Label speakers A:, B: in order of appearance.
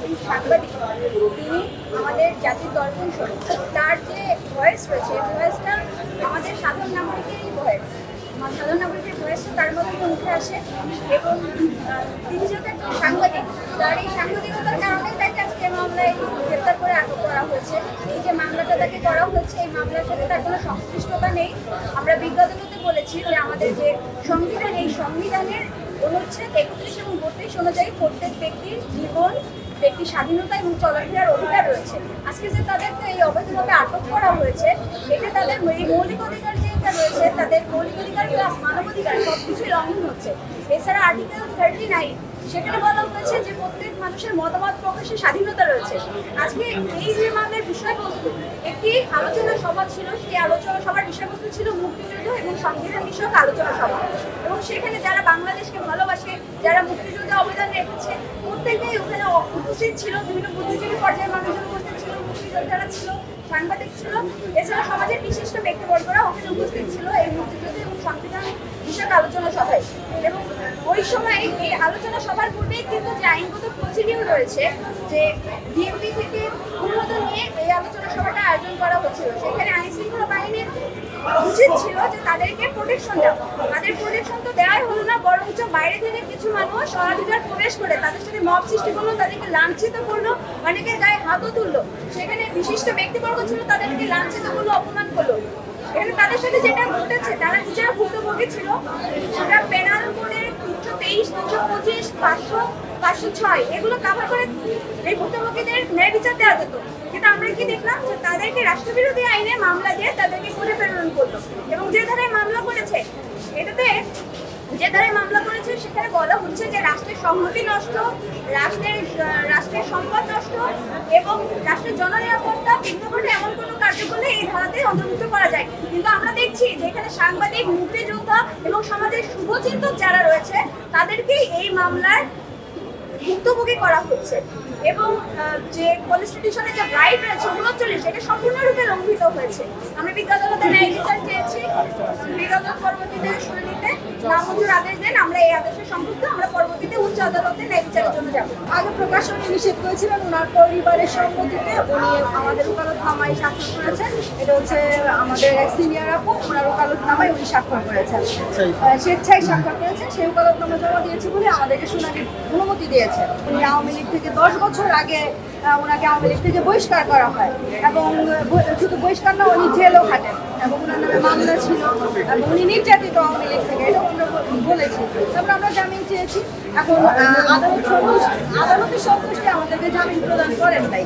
A: একজন সাংবাদিক, তিনি আমাদের জাতির দর্পণ স্বরূপ। তার যে ভয়েস রয়েছে, এই ভয়েসটা আমাদের সাধারণ নাগরিকেরই ভয়েস, সাধারণ নাগরিকের ভয়েসটা তার মধ্যে উঠে আসে। এবং তিনি যেহেতু একজন সাংবাদিক, তার এই সাংবাদিকতার কারণে তাকে আজকে মামলায় গ্রেপ্তার করে আটক করা হয়েছে। এই যে মামলাটা তাকে করা হচ্ছে, এই মামলার সাথে তার কোনো সংশ্লিষ্টতা নেই। আমরা বিজ্ঞাপনতে বলেছি যে আমাদের যে সংবিধান, এই সংবিধানের অনুচ্ছেদ 31 এবং 32 অনুযায়ী প্রত্যেক ব্যক্তির জীবন, ব্যক্তি স্বাধীনতা এবং চলাফেরার অধিকার রয়েছে। আজকে যে তাদেরকে এই অবৈধভাবে আটক করা হয়েছে, এটা তাদের এই মৌলিক অধিকার যেটা রয়েছে, তাদের মৌলিক অধিকার প্লাস মানবাধিকার সবকিছুই লঙ্ঘন হচ্ছে। এছাড়া আর্টিকেল 39 সেখানে বলা হয়েছে যে প্রত্যেক মানুষের মতামত প্রকাশের স্বাধীনতা রয়েছে। আজকে এই যে মামলার বিষয়বস্তু, একটি আলোচনা সভা ছিল, সেই আলোচনা সভার বিষয়বস্তু ছিল মুক্তিযুদ্ধ এবং সংবিধান বিষয়ক আলোচনা সভা। এবং সেখানে যারা বাংলাদেশকে ভালোবাসে, যারা মুক্তিযুদ্ধে অবদান রেখেছে, প্রত্যেকেই ওখানে উপস্থিত ছিল। বিভিন্ন বুদ্ধিজীবী পর্যায়ের মানুষজন উপস্থিত ছিল, মুক্তিযোদ্ধারা ছিল, সাংবাদিক ছিল, এছাড়া সমাজের বিশিষ্ট ব্যক্তিবর্গরা ওখানে উপস্থিত ছিল এই মুক্তিযুদ্ধ এবং সংবিধান বিষয়ক আলোচনা সভায়। এবং ওই সময় এই আলোচনা সভার পূর্বেই কিন্তু যে আইনগত প্রসিডিউর রয়েছে, যে ডিএমপি থেকে অনুমোদন নিয়ে এই আলোচনা সভাটা আয়োজন করা হচ্ছিল, সেখানে আইন শৃঙ্খলা বাহিনীর উচিত ছিল যে তাদেরকে প্রোটেকশন দেওয়া। তাদের প্রোটেকশন তো দেওয়াই হলো না, বরঞ্চ বাইরে থেকে কিছু মানুষ অনাধিকার প্রবেশ করে তাদের সাথে মব সৃষ্টি করলো, তাদেরকে লাঞ্ছিত করলো, অনেকের গায়ে হাতও তুললো। সেখানে বিশিষ্ট ব্যক্তিবর্গ ছিল, তাদেরকে লাঞ্ছিত করলো, অপমান করলো। এখানে তাদের সাথে যেটা ঘটেছে, তারা নিজেরা ভুক্তভোগী ছিল, সেটা পেনাল কোডের 323, 325, 500, 506 এগুলো কাভার করে এই ভুক্তভোগীদের ন্যায় বিচার দেওয়া যেত। কিন্তু আমরা কি দেখলাম যে তাদেরকে রাষ্ট্রবিরোধী আইনে মামলা দিয়ে তাদেরকে কোর্টে প্রেরণ করলো। এবং যে ধারায় মামলা করেছে, এটাতে যে ধারায় মামলা করেছে সেখানে বলা হচ্ছে যে রাষ্ট্রের সংহতি নষ্ট, রাষ্ট্রের সম্পদ নষ্ট এবং রাষ্ট্রের জননিরাপত্তা বিঘ্ন ঘটে এমন কোনো কার্য করলে এই ধারাতে অন্তর্ভুক্ত করা যায়। কিন্তু আমরা দেখছি যে এখানে সাংবাদিক, মুক্তিযোদ্ধা এবং সমাজের শুভচিন্তক যারা রয়েছে, তাদেরকেই এই মামলার ভুক্তভোগী করা হচ্ছে। এবং যে কনস্টিটিউশনের যে রাইট রয়েছে 39, এটা সম্পূর্ণরূপে লঙ্ঘিত হয়েছে। আমরা বিজ্ঞ আদালতে ন্যায় বিচার চেয়েছি, বিজ্ঞ আদালত পরবর্তীতে শুনানিতে নামঞ্জুর আদেশ দেন। আমরা এই আদেশের সম্পর্কে আমরা পরবর্তীতে উচ্চ আদালতে ন্যায় বিচারের জন্য যাব।
B: আগে প্রকাশনে নিষেধ করেছিলেন, ওনার পরিবারের সম্মতিতে উনি আমাদের ওকালতনামায় স্বাক্ষর করেছেন। এটা হচ্ছে আমাদের এক সিনিয়র আপু, ওনার ওকালতনামায় উনি স্বাক্ষর করেছেন, স্বেচ্ছায় স্বাক্ষর করেছেন। সেই ওকালতনামা জমা দিয়েছে বলে আমাদেরকে শুনানির অনুমতি দিয়েছে। উনি আওয়ামী লীগ থেকে 10 বছর আগে ওনাকে আওয়ামী লীগ থেকে বহিষ্কার করা হয়, এবং শুধু বহিষ্কার না, উনি জেলও খাটেন এবং ওনার নামে মামলা ছিল এবং উনি নির্যাতিত আওয়ামী লীগ থেকে, এটা আমরা বলেছি। তারপর আমরা জামিন চেয়েছি। এখন আদালতের সন্তুষ্টি আমাদেরকে জামিন প্রদান করেন নাই।